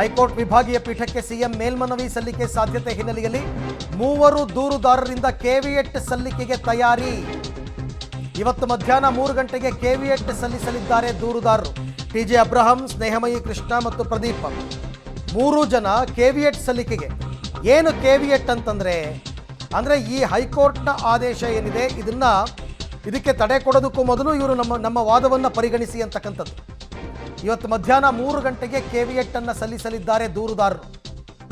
High court ವಿಭಾಗೀಯ ಪೀಠಕ್ಕೆ CM ಮೇಲ್ಮನವಿ ಸಲ್ಲಿಕೆ ಸಾಧ್ಯತೆ ಹಿನ್ನೆಲೆಯಲ್ಲಿ 3 ದೂರುದಾರರಿಂದ ಕೆವಿಎಟ್ ಸಲ್ಲಿಕೆಗೆ ತಯಾರಿ. ಇವತ್ತು ಮಧ್ಯಾಹ್ನ 3 ಗಂಟೆಗೆ ಕೆವಿಎಟ್ ಸಲ್ಲಿಸಲಿದ್ದಾರೆ ದೂರುದಾರರು. ಟಿಜೆ ಅಬ್ರಹಂ, ಸ್ನೇಹಮಯಿ ಕೃಷ್ಣ ಮತ್ತು ಪ್ರದೀಪ್ 3 ಜನ ಕೆವಿಎಟ್ ಸಲ್ಲಿಕೆಗೆ. ಏನು ಕೆವಿಎಟ್ ಅಂತಂದ್ರೆ ಈ ಹೈಕೋರ್ಟ್ನ ಆದೇಶ ಏನಿದೆ ಇದಕ್ಕೆ ತಡೆ ಕೊಡೋದಕ್ಕೂ ಮೊದಲು ಇವರು ನಮ್ಮ ವಾದವನ್ನು ಪರಿಗಣಿಸಿ ಅಂತಕ್ಕಂಥದ್ದು. ಇವತ್ತು ಮಧ್ಯಾಹ್ನ 3 ಗಂಟೆಗೆ ಕೆವಿಎಟ್ ಅನ್ನು ಸಲ್ಲಿಸಲಿದ್ದಾರೆ ದೂರುದಾರರು.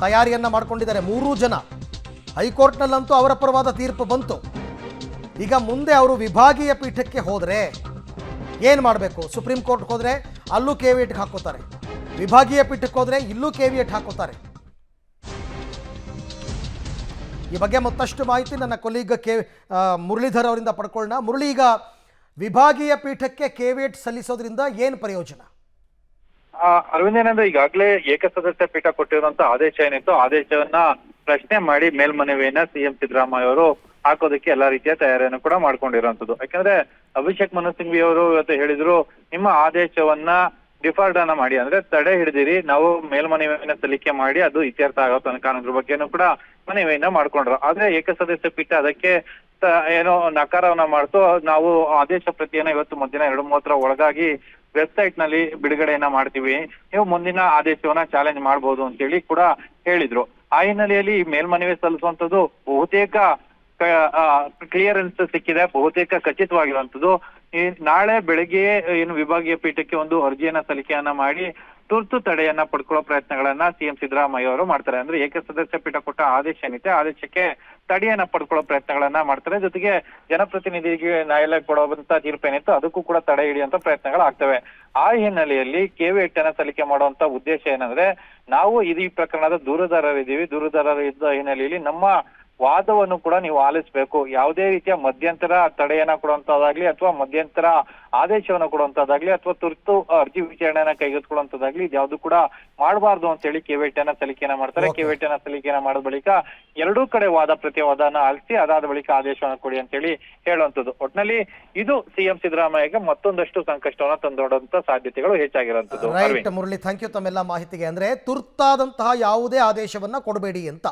ತಯಾರಿಯನ್ನು ಮಾಡಿಕೊಂಡಿದ್ದಾರೆ 3 ಜನ. ಹೈಕೋರ್ಟ್ನಲ್ಲಂತೂ ಅವರ ಪರವಾದ ತೀರ್ಪು ಬಂತು. ಈಗ ಮುಂದೆ ಅವರು ವಿಭಾಗೀಯ ಪೀಠಕ್ಕೆ ಹೋದರೆ ಏನು ಮಾಡಬೇಕು? ಸುಪ್ರೀಂ ಕೋರ್ಟ್ಗೆ ಹೋದರೆ ಅಲ್ಲೂ ಕೆವಿಎಟ್ಗೆ ಹಾಕೋತಾರೆ, ವಿಭಾಗೀಯ ಪೀಠಕ್ಕೆ ಹೋದರೆ ಇಲ್ಲೂ ಕೆವಿಎಟ್ ಹಾಕೋತಾರೆ. ಈ ಬಗ್ಗೆ ಮತ್ತಷ್ಟು ಮಾಹಿತಿ ನನ್ನ ಕೊಲೀಗ್ ಮುರಳೀಧರ್ ಅವರಿಂದ ಪಡ್ಕೊಳ್ಳೋಣ. ಮುರಳಿ, ಈಗ ವಿಭಾಗೀಯ ಪೀಠಕ್ಕೆ ಕೆವಿಎಟ್ ಸಲ್ಲಿಸೋದ್ರಿಂದ ಏನು ಪ್ರಯೋಜನ? ಅರವಿಂದ್, ಏನಂದ್ರೆ ಈಗಾಗಲೇ ಏಕಸದಸ್ಯ ಪೀಠ ಕೊಟ್ಟಿರುವಂತ ಆದೇಶ ಏನಿತ್ತು, ಆದೇಶವನ್ನ ಪ್ರಶ್ನೆ ಮಾಡಿ ಮೇಲ್ಮನವಿಯನ್ನ ಸಿಎಂ ಸಿದ್ದರಾಮಯ್ಯ ಅವರು ಹಾಕೋದಕ್ಕೆ ಎಲ್ಲಾ ರೀತಿಯ ತಯಾರಿಯನ್ನು ಕೂಡ ಮಾಡ್ಕೊಂಡಿರುವಂತದ್ದು. ಯಾಕಂದ್ರೆ ಅಭಿಷೇಕ್ ಮನು ಸಿಂಘ್ವಿ ಅವರು ಇವತ್ತು ಹೇಳಿದ್ರು, ನಿಮ್ಮ ಆದೇಶವನ್ನ ಡಿಫಾಲ್ಟ್ ಅನ್ನ ಮಾಡಿ, ಅಂದ್ರೆ ತಡೆ ಹಿಡಿದಿರಿ, ನಾವು ಮೇಲ್ಮನವಿಯನ್ನ ಸಲ್ಲಿಕೆ ಮಾಡಿ ಅದು ಇತ್ಯರ್ಥ ಆಗೋ ತನಕ ಅನ್ನೋದ್ರ ಬಗ್ಗೆನೂ ಕೂಡ ಮನವಿಯನ್ನ ಮಾಡ್ಕೊಂಡ್ರು. ಆದ್ರೆ ಏಕಸದಸ್ಯ ಪೀಠ ಅದಕ್ಕೆ ಏನೋ ನಕಾರವನ್ನ ಮಾಡ್ತು. ನಾವು ಆದೇಶ ಪ್ರತಿಯನ್ನ ಇವತ್ತು ಮಧ್ಯಾಹ್ನ 2:30 ಒಳಗಾಗಿ ವೆಬ್ಸೈಟ್ ನಲ್ಲಿ ಬಿಡುಗಡೆಯನ್ನ ಮಾಡ್ತೀವಿ, ನೀವು ಮುಂದಿನ ಆದೇಶವನ್ನ ಚಾಲೆಂಜ್ ಮಾಡಬಹುದು ಅಂತ ಹೇಳಿ ಕೂಡ ಹೇಳಿದ್ರು. ಆ ಹಿನ್ನೆಲೆಯಲ್ಲಿ ಮೇಲ್ಮನವಿ ಸಲ್ಲಿಸುವಂತದ್ದು ಬಹುತೇಕ ಕ್ಲಿಯರೆನ್ಸ್ ಸಿಕ್ಕಿದೆ, ಬಹುತೇಕ ಖಚಿತವಾಗಿರುವಂತದ್ದು. ಈ ನಾಳೆ ಬೆಳಗ್ಗೆ ಏನು ವಿಭಾಗೀಯ ಪೀಠಕ್ಕೆ ಒಂದು ಅರ್ಜಿಯನ್ನ ಸಲ್ಲಿಕೆಯನ್ನ ಮಾಡಿ ತುರ್ತು ತಡೆಯನ್ನ ಪಡ್ಕೊಳ್ಳೋ ಪ್ರಯತ್ನಗಳನ್ನ ಸಿಎಂ ಸಿದ್ದರಾಮಯ್ಯ ಅವರು ಮಾಡ್ತಾರೆ. ಅಂದ್ರೆ ಏಕಸದಸ್ಯ ಪೀಠ ಕೊಟ್ಟ ಆದೇಶ ಏನಿದೆ, ಆದೇಶಕ್ಕೆ ತಡೆಯನ್ನ ಪಡ್ಕೊಳ್ಳೋ ಪ್ರಯತ್ನಗಳನ್ನ ಮಾಡ್ತಾರೆ. ಜೊತೆಗೆ ಜನಪ್ರತಿನಿಧಿಗೆ ನ್ಯಾಯಾಲಯ ಕೊಡುವಂತ ತೀರ್ಪೇನಿತ್ತು ಅದಕ್ಕೂ ಕೂಡ ತಡೆ ಹಿಡಿಯುವಂತ ಪ್ರಯತ್ನಗಳಾಗ್ತವೆ. ಆ ಹಿನ್ನೆಲೆಯಲ್ಲಿ ಕೆವಿಎಟ್ ಅನ್ನ ಸಲ್ಲಿಕೆ ಮಾಡುವಂತ ಉದ್ದೇಶ ಏನಂದ್ರೆ, ನಾವು ಈ ಪ್ರಕರಣದ ದೂರುದಾರರಿದ್ದೀವಿ, ದೂರುದಾರರ ಇದ್ದ ಹಿನ್ನೆಲೆಯಲ್ಲಿ ನಮ್ಮ ವಾದವನ್ನು ಕೂಡ ನೀವು ಆಲಿಸಬೇಕು. ಯಾವುದೇ ರೀತಿಯ ಮಧ್ಯಂತರ ತಡೆಯನ್ನ ಕೊಡುವಂತದ್ದಾಗ್ಲಿ ಅಥವಾ ಮಧ್ಯಂತರ ಆದೇಶವನ್ನ ಕೊಡುವಂತದ್ದಾಗ್ಲಿ ಅಥವಾ ತುರ್ತು ಅರ್ಜಿ ವಿಚಾರಣೆಯನ್ನ ಕೈಗೆತ್ತಿಕೊಳ್ಳುವಂತದ್ದಾಗ್ಲಿ ಇದ್ಯಾವುದು ಕೂಡ ಮಾಡಬಾರ್ದು ಅಂತ ಹೇಳಿ ಕೆವಿಎಟ್ ಅನ್ನ ಸಲ್ಲಿಕೆಯನ್ನ ಮಾಡ್ತಾರೆ. ಕೆವಿಎಟ್ ಅನ್ನ ಸಲ್ಲಿಕೆಯನ್ನ ಮಾಡಿದ ಬಳಿಕ ಎರಡೂ ಕಡೆ ವಾದ ಪ್ರತಿವಾದನ ಆಲಿಸಿ ಅದಾದ ಬಳಿಕ ಆದೇಶವನ್ನ ಕೊಡಿ ಅಂತ ಹೇಳಿ ಹೇಳುವಂತದ್ದು. ಒಟ್ನಲ್ಲಿ ಇದು ಸಿಎಂ ಸಿದ್ದರಾಮಯ್ಯಗೆ ಮತ್ತೊಂದಷ್ಟು ಸಂಕಷ್ಟವನ್ನ ತಂದೊಡ್ಡುವಂತ ಸಾಧ್ಯತೆಗಳು ಹೆಚ್ಚಾಗಿರುವಂತದ್ದು. ಮುರಳಿ, ಥ್ಯಾಂಕ್ ಯು ತಮ್ಮೆಲ್ಲ ಮಾಹಿತಿಗೆ. ಅಂದ್ರೆ ತುರ್ತಾದಂತಹ ಯಾವುದೇ ಆದೇಶವನ್ನ ಕೊಡಬೇಡಿ ಅಂತ.